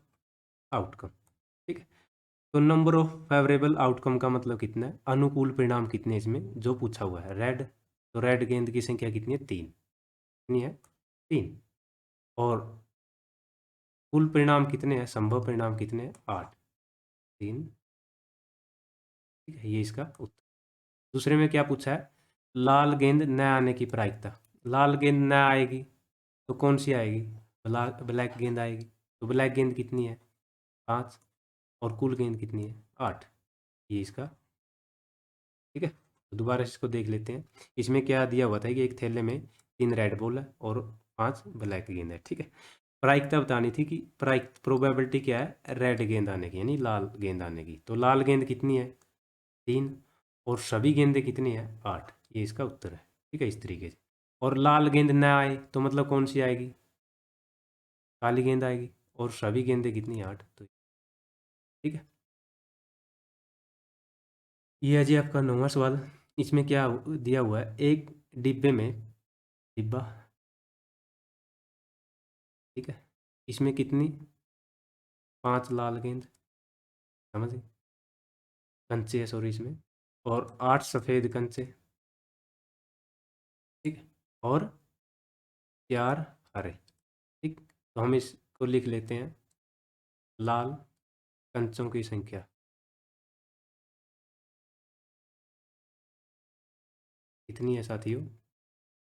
S1: outcome, ठीक है। तो नंबर ऑफ फेवरेबल आउटकम का मतलब कितना है? अनुकूल परिणाम कितने इसमें जो पूछा हुआ है? रेड, तो रेड गेंद की संख्या कितनी है? 3, कितनी है? 3। और कुल परिणाम कितने हैं? संभव परिणाम कितने हैं? 8, 3, ठीक है, ये इसका उत्तर। दूसरे में क्या पूछा है? लाल गेंद न आने की प्रायिकता। लाल गेंद न आएगी तो कौन सी आएगी? ब्लैक गेंद आएगी। तो ब्लैक गेंद कितनी है? 5। और कुल गेंद कितनी है? 8, ये इसका, ठीक है। तो दोबारा इसको देख लेते हैं। इसमें क्या दिया हुआ था कि एक थैले में 3 रेड बॉल है और 5 ब्लैक गेंद है, ठीक है। प्रायिकता बतानी थी कि प्रोबेबिलिटी क्या है रेड गेंद आने की, यानी लाल गेंद आने की। तो लाल गेंद कितनी है? 3। और सभी गेंदें कितनी है? 8, ये इसका उत्तर है, ठीक है, इस तरीके से। और लाल गेंद न आए तो मतलब कौन सी आएगी? काली गेंद आएगी। और सभी गेंदें कितनी? 8, तो ठीक है। ये है जी आपका 9वां सवाल। इसमें क्या दिया हुआ है? एक डिब्बे में, डिब्बा, ठीक है, इसमें कितनी? 5 लाल गेंद, समझ गए, कंचे है सॉरी इसमें, और 8 सफ़ेद कंचे, ठीक है, और 4 हरे, ठीक। तो हम इसको लिख लेते हैं, लाल कंचों की संख्या कितनी है साथियों?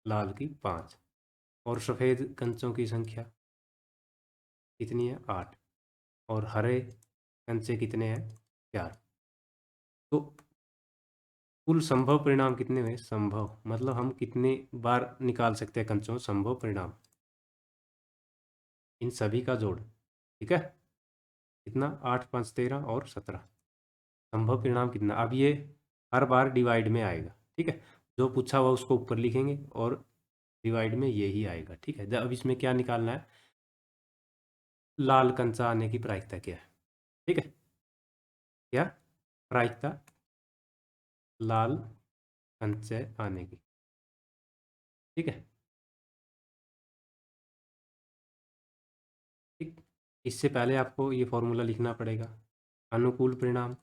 S1: लाल की 5। और सफ़ेद कंचों की संख्या कितनी है? 8। और हरे कंचे कितने हैं? 4। तो कुल संभव परिणाम कितने हुए? संभव मतलब हम कितने बार निकाल सकते हैं कंचों? संभव परिणाम, इन सभी का जोड़, ठीक है। कितना? 8, 5, 13 और 17। संभव परिणाम कितना? अब ये हर बार डिवाइड में आएगा, ठीक है। जो पूछा हुआ उसको ऊपर लिखेंगे और डिवाइड में यही आएगा, ठीक है। अब इसमें क्या निकालना है? लाल कंचा आने की प्रायिकता क्या है, ठीक है। क्या प्रायिकता लाल कंचे आने की, ठीक है, ठीक। इससे पहले आपको ये फॉर्मूला लिखना पड़ेगा। अनुकूल परिणाम,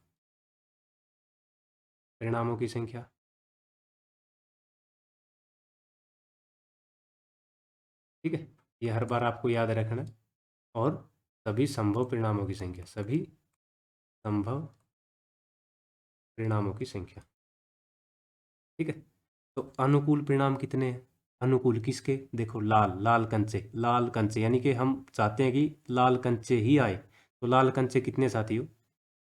S1: परिणामों की संख्या, ठीक है, ये हर बार आपको याद रखना है। और सभी संभव परिणामों की संख्या, सभी संभव परिणामों की संख्या, ठीक है। तो अनुकूल परिणाम कितने हैं? अनुकूल किसके? देखो, लाल, लाल कंचे, लाल कंचे, यानी कि हम चाहते हैं कि लाल कंचे ही आए। तो लाल कंचे कितने साथियों?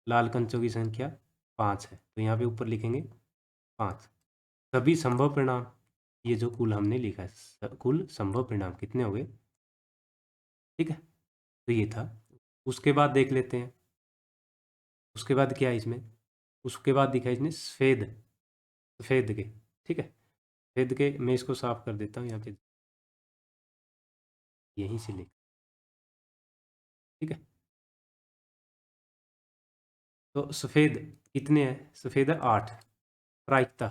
S1: लाल कंचों की संख्या 5 है, तो यहाँ पे ऊपर लिखेंगे 5, सभी संभव परिणाम, ये जो कुल हमने लिखा है कुल संभव परिणाम कितने हो गए, ठीक है। तो ये था। उसके बाद देख लेते हैं, उसके बाद क्या है इसमें, उसके बाद दिखा है इसने सफ़ेद, सफ़ेद के, ठीक है। सफ़ेद के मैं इसको साफ कर देता हूँ यहाँ पे, यहीं से लिख, ठीक है। तो सफ़ेद कितने हैं, सफ़ेद है 8, प्रायिकता,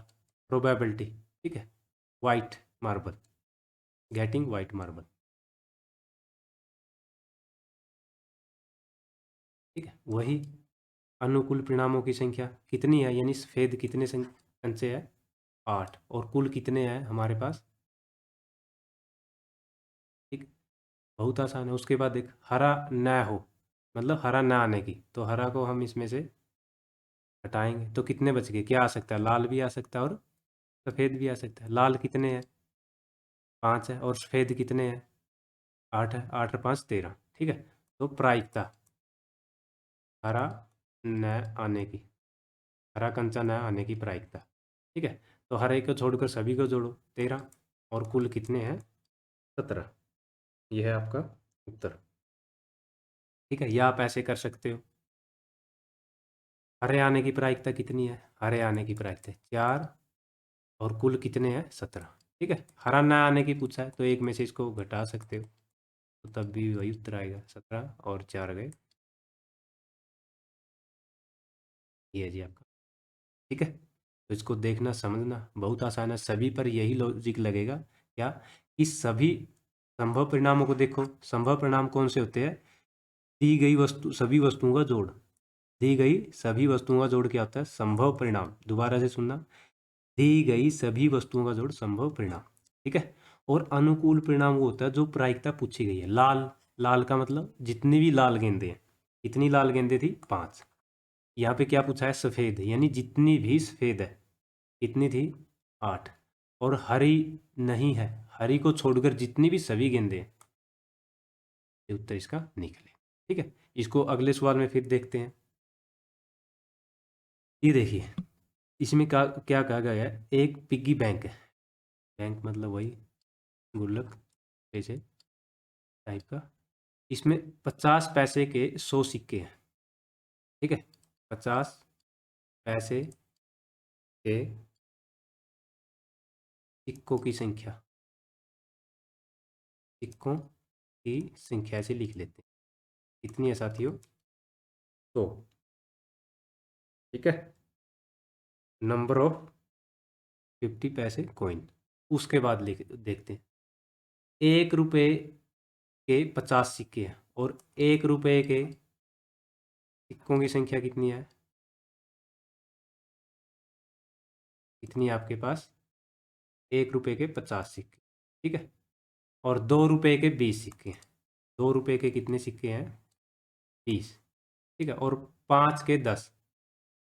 S1: प्रोबेबिलिटी, ठीक है। White marble, getting white marble, ठीक है। वही अनुकूल परिणामों की संख्या कितनी है, यानी सफ़ेद कितने संचय है, 8, और कुल कितने हैं हमारे पास, ठीक। बहुत आसान है। उसके बाद एक हरा न हो, मतलब हरा ना आने की, तो हरा को हम इसमें से हटाएंगे तो कितने बच गए, क्या आ सकता है, लाल भी आ सकता है और सफ़ेद भी आ सकता है। लाल कितने हैं, 5 है, और सफ़ेद कितने हैं, 8 है, 8 और 5 13, ठीक है। तो प्रायिकता हरा न आने की, हरा कंचा न आने की प्रायिकता, ठीक है। तो हरे को छोड़कर सभी को जोड़ो, 13, और कुल कितने हैं, 17। यह है आपका उत्तर, ठीक है। या आप ऐसे कर सकते हो, हरे आने की प्रायिकता कितनी है, हरे आने की प्रायिकता 4, और कुल कितने हैं, 17, ठीक है। हरा ना आने की पूछा है तो एक में से इसको घटा सकते हो, तो तब भी वही उत्तर आएगा, 17 और 4 गए, ये है जी आपका, ठीक है। तो इसको देखना समझना बहुत आसान है, सभी पर यही लॉजिक लगेगा, क्या कि सभी संभव परिणामों को देखो। संभव परिणाम कौन से होते हैं, दी गई वस्तु सभी वस्तुओं का जोड़, दी गई सभी वस्तुओं का जोड़ क्या होता है, संभव परिणाम। दोबारा से सुनना, दी गई सभी वस्तुओं का जोड़ संभव परिणाम, ठीक है। और अनुकूल परिणाम वो होता है जो प्रायिकता पूछी गई है। लाल, लाल का मतलब जितनी भी लाल गेंदें हैं, कितनी लाल गेंदें थी, 5। यहाँ पे क्या पूछा है, सफ़ेद, यानी जितनी भी सफ़ेद है कितनी थी, 8, और हरी नहीं है, हरी को छोड़कर जितनी भी सभी गेंदें हैं, ये उत्तर इसका निकले, ठीक है। इसको अगले सवाल में फिर देखते हैं। ये देखिए, इसमें क्या कहा गया है, एक पिग्गी बैंक है, बैंक मतलब वही गुल्लक पैसे टाइप का, इसमें 50 पैसे के 100 सिक्के हैं, ठीक है। 50 पैसे के सिक्कों की संख्या, सिक्कों की संख्या से लिख लेते हैं, कितनी है साथियों, 100, ठीक है। नंबर ऑफ 50 पैसे कॉइन। उसके बाद लिख देखते हैं, 1 रुपए के 50 सिक्के हैं, और 1 रुपए के सिक्कों की संख्या कितनी है, कितनी है आपके पास, 1 रुपए के 50 सिक्के, ठीक है। और 2 रुपए के 20 सिक्के हैं, 2 रुपए के कितने सिक्के हैं, 20, ठीक है। और 5 के 10,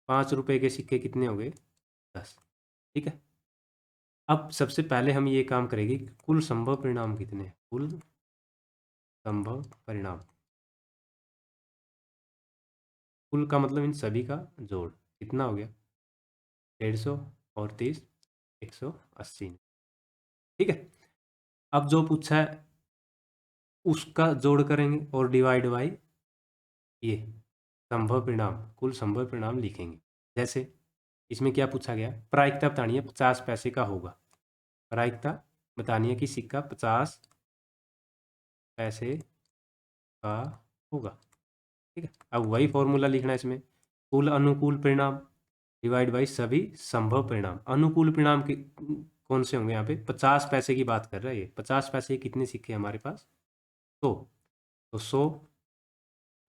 S1: 5 रुपए के सिक्के कितने हो गए, 10, ठीक है। अब सबसे पहले हम ये काम करेंगे कि कुल संभव परिणाम कितने हैं, कुल संभव परिणाम, कुल का मतलब इन सभी का जोड़ कितना हो गया, 150 और 30, 180, ठीक है। अब जो पूछा है उसका जोड़ करेंगे और डिवाइड बाई ये संभव परिणाम, कुल संभव परिणाम लिखेंगे। जैसे इसमें क्या पूछा गया, प्रायिकता बतानी है 50 पैसे का होगा, प्रायिकता बतानी है कि सिक्का 50 पैसे का होगा, ठीक है। अब वही फॉर्मूला लिखना है इसमें, कुल अनुकूल परिणाम डिवाइड बाई सभी संभव परिणाम। अनुकूल परिणाम के कौन से होंगे, यहाँ पे 50 पैसे की बात कर रहा है, ये 50 पैसे के कितने सिक्के हमारे पास, 100, तो 100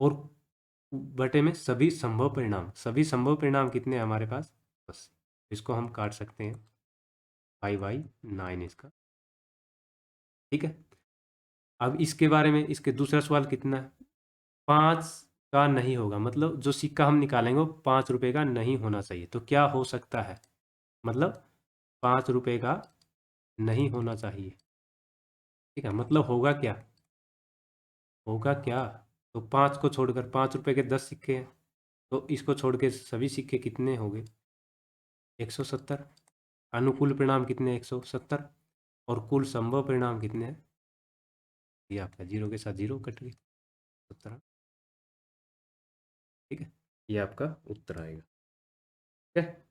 S1: और बटे में सभी संभव परिणाम, सभी संभव परिणाम कितने हैं हमारे पास, बस इसको हम काट सकते हैं 5/9 इसका, ठीक है। अब इसके बारे में, इसके दूसरा सवाल कितना है, 5 का नहीं होगा, मतलब जो सिक्का हम निकालेंगे वो 5 रुपए का नहीं होना चाहिए, तो क्या हो सकता है, मतलब 5 रुपए का नहीं होना चाहिए, ठीक है। मतलब होगा क्या, होगा क्या, तो 5 को छोड़कर, 5 रुपए के 10 सिक्के हैं, तो इसको छोड़ के सभी सिक्के कितने हो गए, 170, अनुकूल परिणाम कितने 170 और कुल संभव परिणाम कितने हैं, ये आपका 0 के साथ 0 कट गई 17। ठीक है, ये आपका उत्तर आएगा। ठीक है,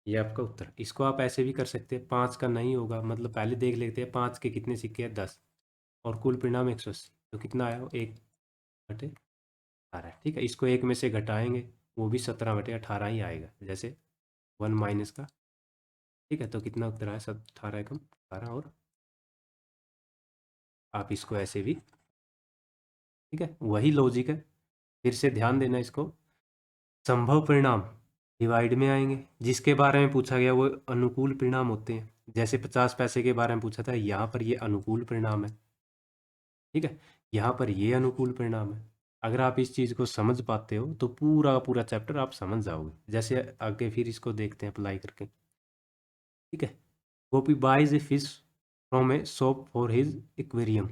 S1: ये आपका उत्तर। इसको आप ऐसे भी कर सकते हैं, 5 का नहीं होगा, मतलब पहले देख लेते हैं 5 के कितने सिक्के हैं 10 और कुल परिणाम 180, तो कितना आया 1/18। ठीक है, इसको 1 में से घटाएंगे, वो भी 17/18 ही आएगा, जैसे 1 माइनस का। ठीक है, तो कितना उत्तर आया 18 एकम 18, और आप इसको ऐसे भी, ठीक है वही लॉजिक है, फिर से ध्यान देना इसको। संभव परिणाम डिवाइड में आएंगे, जिसके बारे में पूछा गया वो अनुकूल परिणाम होते हैं, जैसे 50 पैसे के बारे में पूछा था, यहाँ पर ये अनुकूल परिणाम है। ठीक है, यहाँ पर ये अनुकूल परिणाम है। अगर आप इस चीज़ को समझ पाते हो तो पूरा का पूरा चैप्टर आप समझ जाओगे। जैसे आगे फिर इसको देखते हैं अप्लाई करके। ठीक है, Gopi buys a fish from a shop for his aquarium.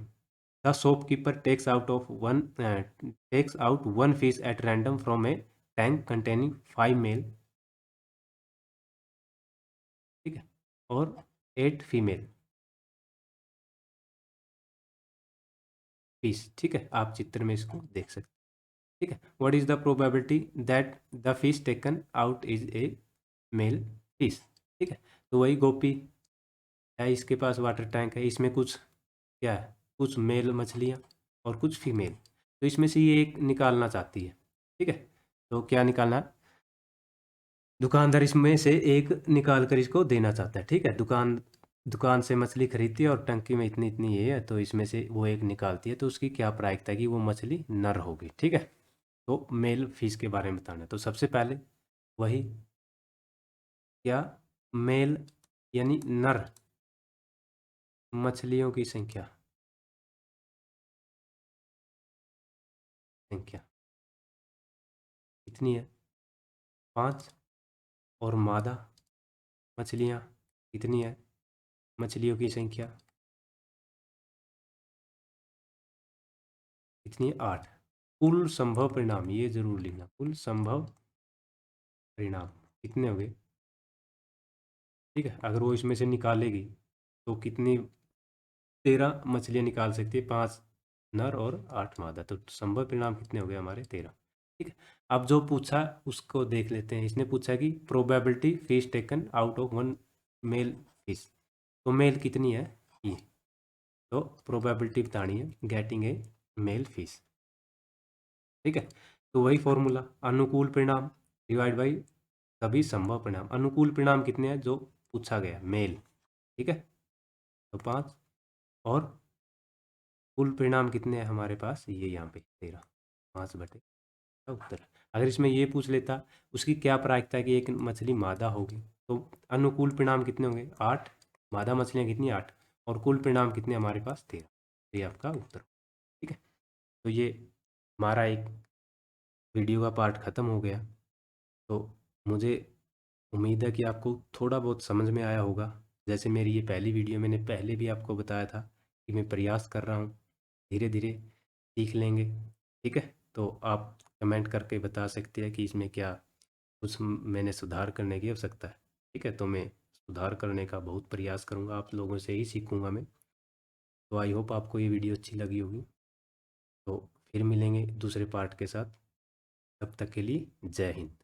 S1: The shopkeeper takes out one fish at random from a tank containing 5 male, ठीक है, और 8 फीमेल फिश। ठीक है, आप चित्र में इसको देख सकते हैं। ठीक है, what is the probability that the fish taken out is a male fish. ठीक है, तो वही गोपी है, इसके पास वाटर टैंक है, इसमें कुछ क्या है, कुछ मेल मछलियाँ और कुछ फीमेल, तो इसमें से ये एक निकालना चाहती है। ठीक है, तो क्या निकालना है, दुकानदार इसमें से एक निकाल कर इसको देना चाहता है। ठीक है, दुकान से मछली खरीदती है और टंकी में इतनी इतनी ये है, तो इसमें से वो एक निकालती है, तो उसकी क्या प्रायिकता है कि वो मछली नर होगी। ठीक है, तो मेल फिश के बारे में बताना है। तो सबसे पहले वही क्या, मेल यानी नर मछलियों की संख्या संख्या कितनी है 5, और मादा मछलियाँ कितनी है, मछलियों की संख्या कितनी है 8। कुल संभव परिणाम ये जरूर लिखना, कुल संभव परिणाम कितने हो गए। ठीक है, अगर वो इसमें से निकालेगी तो कितनी 13 मछलियाँ निकाल सकती है, 5 नर और 8 मादा, तो संभव परिणाम कितने हो गए हमारे 13। ठीक है, अब जो पूछा उसको देख लेते हैं। इसने पूछा कि probability fish taken out of one male fish, तो मेल कितनी है ये, तो प्रोबेबिलिटी बतानी है गेटिंग ए मेल फिश। ठीक है, तो वही फॉर्मूला, अनुकूल परिणाम डिवाइड बाई सभी संभव परिणाम। अनुकूल परिणाम कितने हैं जो पूछा गया मेल। ठीक है, तो 5, और कुल परिणाम कितने हैं हमारे पास, ये यहाँ पे 13, 5/, उत्तर। अगर इसमें ये पूछ लेता उसकी क्या प्रायिकता है कि एक मछली मादा होगी, तो अनुकूल परिणाम कितने होंगे 8, मादा मछलियाँ कितनी 8, और कुल परिणाम कितने हमारे पास 13, तो ये आपका उत्तर। ठीक है, तो ये हमारा एक वीडियो का पार्ट ख़त्म हो गया। तो मुझे उम्मीद है कि आपको थोड़ा बहुत समझ में आया होगा। जैसे मेरी ये पहली वीडियो, मैंने पहले भी आपको बताया था कि मैं प्रयास कर रहा हूँ, धीरे धीरे सीख लेंगे। ठीक है, तो आप कमेंट करके बता सकते हैं कि इसमें क्या कुछ मैंने सुधार करने की आवश्यकता है। ठीक है, तो मैं सुधार करने का बहुत प्रयास करूँगा, आप लोगों से ही सीखूँगा मैं। तो आई होप आपको ये वीडियो अच्छी लगी होगी। तो फिर मिलेंगे दूसरे पार्ट के साथ, तब तक के लिए जय हिंद।